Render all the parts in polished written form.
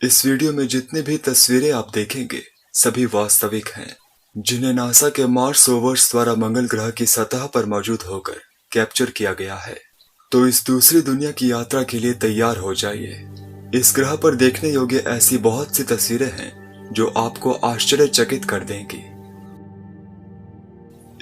इस वीडियो में जितनी भी तस्वीरें आप देखेंगे सभी वास्तविक हैं, जिन्हें नासा के मार्स रोवर्स द्वारा मंगल ग्रह की सतह पर मौजूद होकर कैप्चर किया गया है। तो इस दूसरी दुनिया की यात्रा के लिए तैयार हो जाइए। इस ग्रह पर देखने योग्य ऐसी बहुत सी तस्वीरें हैं जो आपको आश्चर्यचकित कर देंगी।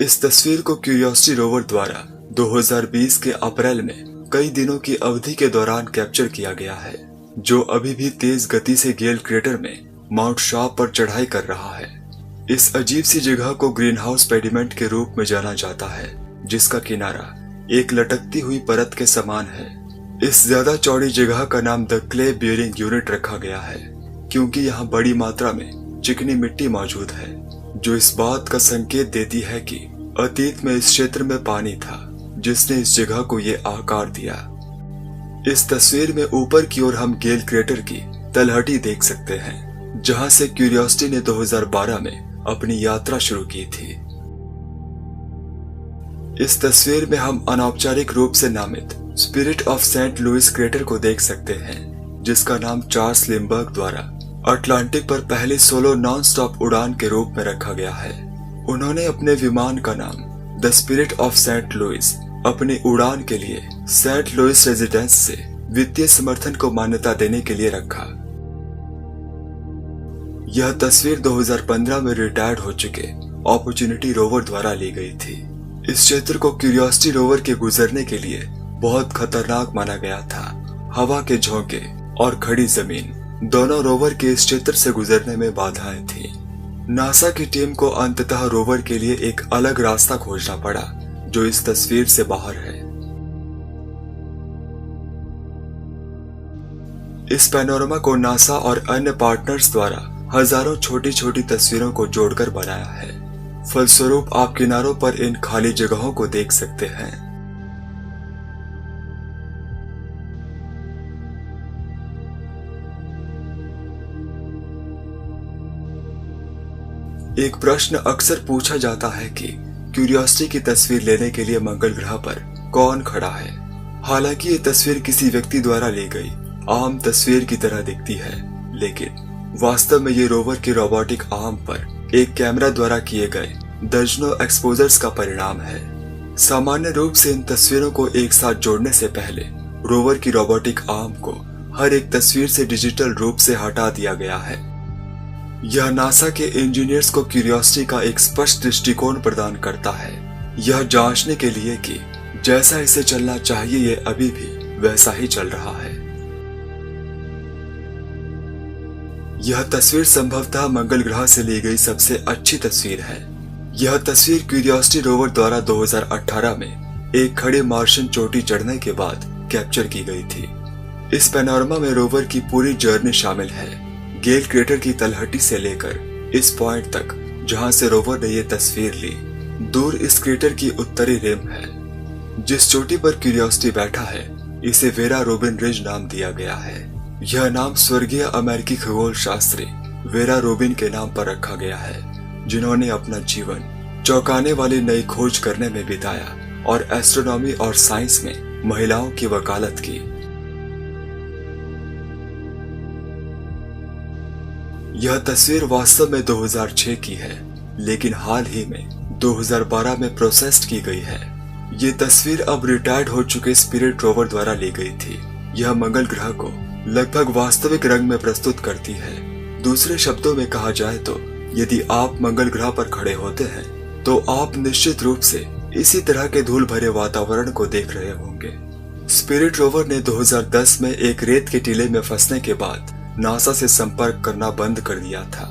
इस तस्वीर को क्यूरियोसिटी रोवर द्वारा 2020 के अप्रैल में कई दिनों की अवधि के दौरान कैप्चर किया गया है, जो अभी भी तेज गति से गेल क्रेटर में माउंट शार्प पर चढ़ाई कर रहा है। इस अजीब सी जगह को ग्रीन हाउस पेडिमेंट के रूप में जाना जाता है, जिसका किनारा एक लटकती हुई परत के समान है। इस ज्यादा चौड़ी जगह का नाम द क्ले बियरिंग यूनिट रखा गया है, क्योंकि यहाँ बड़ी मात्रा में चिकनी मिट्टी मौजूद है, जो इस बात का संकेत देती है कि अतीत में इस क्षेत्र में पानी था, जिसने इस जगह को ये आकार दिया। इस तस्वीर में ऊपर की ओर हम गेल क्रेटर की तलहटी देख सकते हैं, जहां से क्यूरियोसिटी ने 2012 में अपनी यात्रा शुरू की थी। इस तस्वीर में हम अनौपचारिक रूप से नामित Spirit of Saint Louis crater को देख सकते हैं, जिसका नाम चार्ल्स लिम्बर्ग द्वारा अटलांटिक पर पहली सोलो नॉन स्टॉप उड़ान के रूप में रखा गया है। उन्होंने अपने विमान का नाम the Spirit of Saint Louis अपनी उड़ान के लिए सेंट लुइस रेजिडेंस से वित्तीय समर्थन को मान्यता देने के लिए रखा। यह तस्वीर 2015 में रिटायर्ड हो चुके अपॉर्चुनिटी रोवर द्वारा ली गई थी। इस क्षेत्र को क्यूरियोसिटी रोवर के गुजरने के लिए बहुत खतरनाक माना गया था। हवा के झोंके और खड़ी जमीन दोनों रोवर के इस क्षेत्र से गुजरने में बाधाएं थी। नासा की टीम को अंततः रोवर के लिए एक अलग रास्ता खोजना पड़ा, जो इस तस्वीर से बाहर है। इस पैनोरमा को नासा और अन्य पार्टनर्स द्वारा हजारों छोटी छोटी तस्वीरों को जोड़कर बनाया है। फलस्वरूप आप किनारों पर इन खाली जगहों को देख सकते हैं। एक प्रश्न अक्सर पूछा जाता है कि क्यूरियोसिटी की तस्वीर लेने के लिए मंगल ग्रह पर कौन खड़ा है। हालांकि ये तस्वीर किसी व्यक्ति द्वारा ली गई आम तस्वीर की तरह दिखती है, लेकिन वास्तव में ये रोवर की रोबोटिक आर्म पर एक कैमरा द्वारा किए गए दर्जनों एक्सपोजर्स का परिणाम है। सामान्य रूप से इन तस्वीरों को एक साथ जोड़ने से पहले रोवर की रोबोटिक आर्म को हर एक तस्वीर से डिजिटल रूप से हटा दिया गया है। यह नासा के इंजीनियर्स को क्यूरियोसिटी का एक स्पष्ट दृष्टिकोण प्रदान करता है, यह जांचने के लिए कि जैसा इसे चलना चाहिए ये अभी भी वैसा ही चल रहा है। यह तस्वीर संभवतः मंगल ग्रह से ली गई सबसे अच्छी तस्वीर है। यह तस्वीर क्यूरियोसिटी रोवर द्वारा 2018 में एक खड़े मार्शियन चोटी चढ़ने के बाद कैप्चर की गई थी। इस पैनोरमा में रोवर की पूरी जर्नी शामिल है, गेल क्रेटर की तलहटी से लेकर इस पॉइंट तक जहां से रोवर ने ये तस्वीर ली। दूर इस क्रेटर की उत्तरी रिम है। जिस चोटी पर क्यूरियोसिटी बैठा है इसे वेरा रोबिन रिज नाम दिया गया है। यह नाम स्वर्गीय अमेरिकी खगोल शास्त्री वेरा रोबिन के नाम पर रखा गया है, जिन्होंने अपना जीवन चौंकाने वाली नई खोज करने में बिताया और एस्ट्रोनॉमी और साइंस में महिलाओं की वकालत की। यह तस्वीर वास्तव में 2006 की है, लेकिन हाल ही में 2012 में प्रोसेस्ड की गई है। ये तस्वीर अब रिटायर्ड हो चुके स्पिरिट रोवर द्वारा ली गई थी। यह मंगल ग्रह को लगभग वास्तविक रंग में प्रस्तुत करती है। दूसरे शब्दों में कहा जाए तो यदि आप मंगल ग्रह पर खड़े होते हैं तो आप निश्चित रूप से इसी तरह के धूल भरे वातावरण को देख रहे होंगे। स्पिरिट रोवर ने 2010 में एक रेत के टीले में फंसने के बाद नासा से संपर्क करना बंद कर दिया था।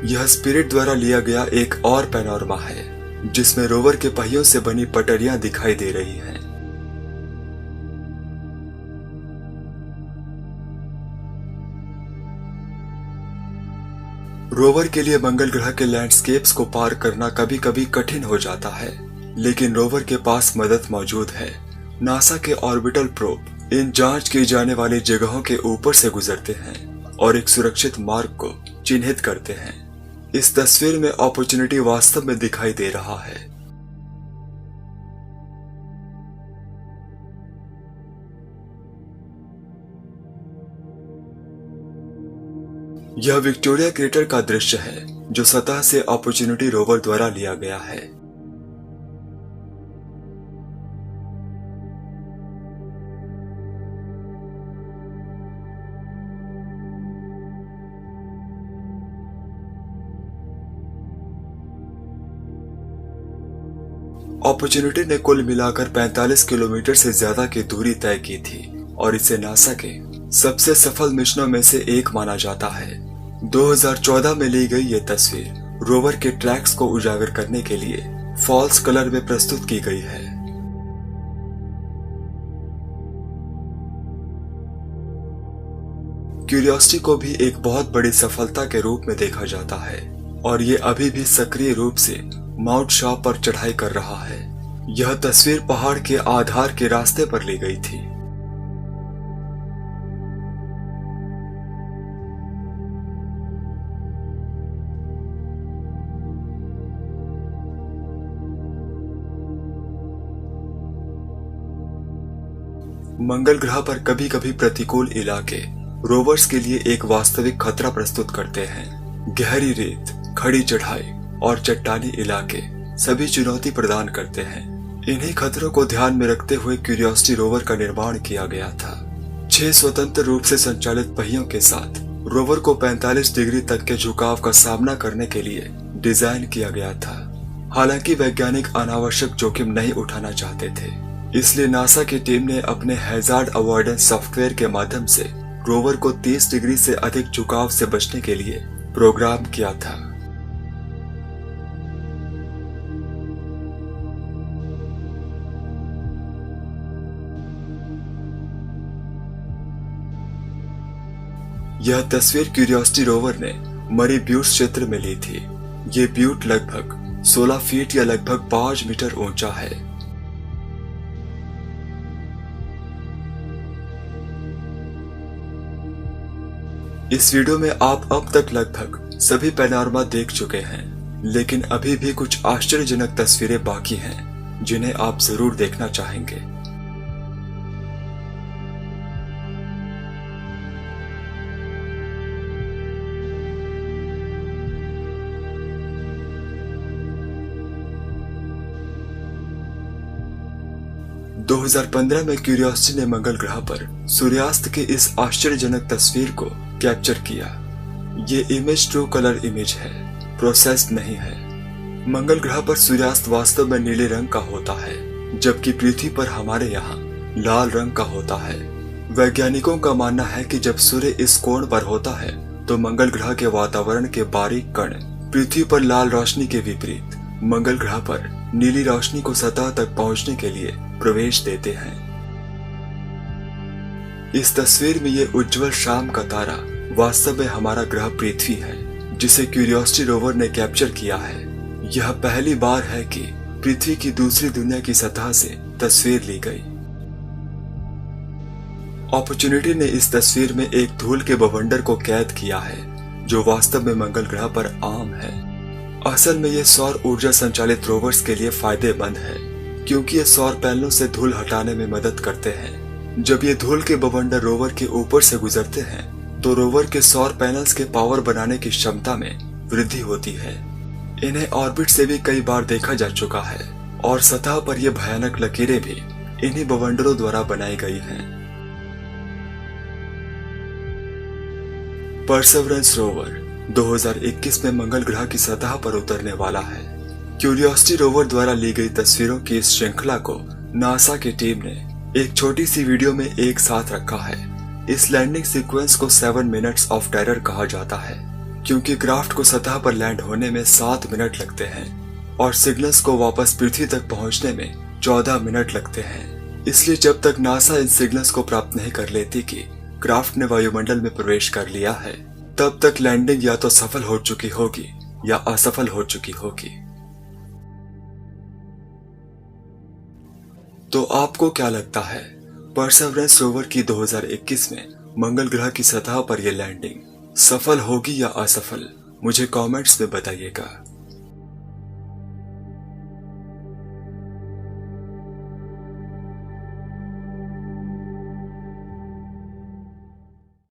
यह स्पिरिट द्वारा लिया गया एक और पैनोरमा है, जिसमें रोवर के पहियों से बनी पटरियां दिखाई दे रही हैं। रोवर के लिए मंगल ग्रह के लैंडस्केप्स को पार करना कभी कभी कठिन हो जाता है, लेकिन रोवर के पास मदद मौजूद है। नासा के ऑर्बिटल प्रोब इन जांच की जाने वाली जगहों के ऊपर से गुजरते हैं और एक सुरक्षित मार्ग को चिन्हित करते हैं। इस तस्वीर में अपॉर्चुनिटी वास्तव में दिखाई दे रहा है। यह विक्टोरिया क्रेटर का दृश्य है जो सतह से अपॉर्चुनिटी रोवर द्वारा लिया गया है। अपॉर्चुनिटी ने कुल मिलाकर 45 किलोमीटर से ज्यादा की दूरी तय की थी और इसे नासा के सबसे सफल मिशनों में से एक माना जाता है। 2014 में ली गई ये तस्वीर रोवर के ट्रैक्स को उजागर करने के लिए फॉल्स कलर में प्रस्तुत की गई है। क्यूरियोसिटी को भी एक बहुत बड़ी सफलता के रूप में देखा जाता है और ये अभी भी सक्रिय रूप से माउंट शॉप पर चढ़ाई कर रहा है। यह तस्वीर पहाड़ के आधार के रास्ते पर ली गई थी। मंगल ग्रह पर कभी कभी प्रतिकूल इलाके रोवर्स के लिए एक वास्तविक खतरा प्रस्तुत करते हैं। गहरी रेत, खड़ी चढ़ाई और चट्टानी इलाके सभी चुनौती प्रदान करते हैं। इन्हीं खतरों को ध्यान में रखते हुए क्यूरियोसिटी रोवर का निर्माण किया गया था। 6 स्वतंत्र रूप से संचालित पहियों के साथ रोवर को 45 डिग्री तक के झुकाव का सामना करने के लिए डिजाइन किया गया था। हालांकि वैज्ञानिक अनावश्यक जोखिम नहीं उठाना चाहते थे, इसलिए नासा की टीम ने अपने हैजार्ड अवॉइडेंस सॉफ्टवेयर के माध्यम से रोवर को 30 डिग्री से अधिक झुकाव से बचने के लिए प्रोग्राम किया था। यह तस्वीर क्यूरियोसिटी रोवर ने मरी ब्यूट क्षेत्र में ली थी। ये ब्यूट लगभग 16 फीट या लगभग 5 मीटर ऊंचा है। इस वीडियो में आप अब तक लगभग सभी पैनोरमा देख चुके हैं, लेकिन अभी भी कुछ आश्चर्यजनक तस्वीरें बाकी हैं जिन्हें आप जरूर देखना चाहेंगे। दो 2015 में क्यूरियोसिटी ने मंगल ग्रह पर सूर्यास्त की इस आश्चर्यजनक तस्वीर को कैप्चर किया। ये इमेज ट्रू कलर इमेज है, प्रोसेस्ड नहीं है। मंगल ग्रह पर सूर्यास्त वास्तव में नीले रंग का होता है, जबकि पृथ्वी पर हमारे यहाँ लाल रंग का होता है। वैज्ञानिकों का मानना है कि जब सूर्य इस कोण पर होता है तो मंगल ग्रह के वातावरण के बारीक कण पृथ्वी पर लाल रोशनी के विपरीत मंगल ग्रह पर नीली रोशनी को सतह तक पहुंचने के लिए प्रवेश देते हैं। इस तस्वीर में ये उज्जवल शाम का तारा वास्तव में हमारा ग्रह पृथ्वी है, जिसे क्यूरियोसिटी रोवर ने कैप्चर किया है। यह पहली बार है कि पृथ्वी की दूसरी दुनिया की सतह से तस्वीर ली गई। अपॉर्चुनिटी ने इस तस्वीर में एक धूल के बवंडर को कैद किया है, जो वास्तव में मंगल ग्रह पर आम है। असल में ये सौर ऊर्जा संचालित रोवर्स के लिए फायदेमंद है, क्योंकि ये सौर पैनलों से धूल हटाने में मदद करते हैं। जब ये धूल के बवंडर रोवर के ऊपर से गुजरते हैं तो रोवर के सौर पैनल्स के पावर बनाने की क्षमता में वृद्धि होती है। इन्हें ऑर्बिट से भी कई बार देखा जा चुका है और सतह पर ये भयानक लकीरें भी इन्हीं बवंडरों द्वारा बनाई गई हैं। परसेवरेंस रोवर 2021 में मंगल ग्रह की सतह पर उतरने वाला है। क्यूरियोसिटी रोवर द्वारा ली गई तस्वीरों की इस श्रृंखला को नासा की टीम ने एक छोटी सी वीडियो में एक साथ रखा है। इस लैंडिंग सीक्वेंस को 7 मिनट्स ऑफ टेरर कहा जाता है, क्योंकि क्राफ्ट को सतह पर लैंड होने में 7 मिनट लगते हैं और सिग्नल्स को वापस पृथ्वी तक पहुंचने में 14 मिनट लगते हैं। इसलिए जब तक नासा इन सिग्नल्स को प्राप्त नहीं कर लेती कि क्राफ्ट ने वायुमंडल में प्रवेश कर लिया है, तब तक लैंडिंग या तो सफल हो चुकी होगी या असफल हो चुकी होगी। तो आपको क्या लगता है, परसेवरेंस रोवर की 2021 में मंगल ग्रह की सतह पर यह लैंडिंग सफल होगी या असफल? मुझे कमेंट्स में बताइएगा।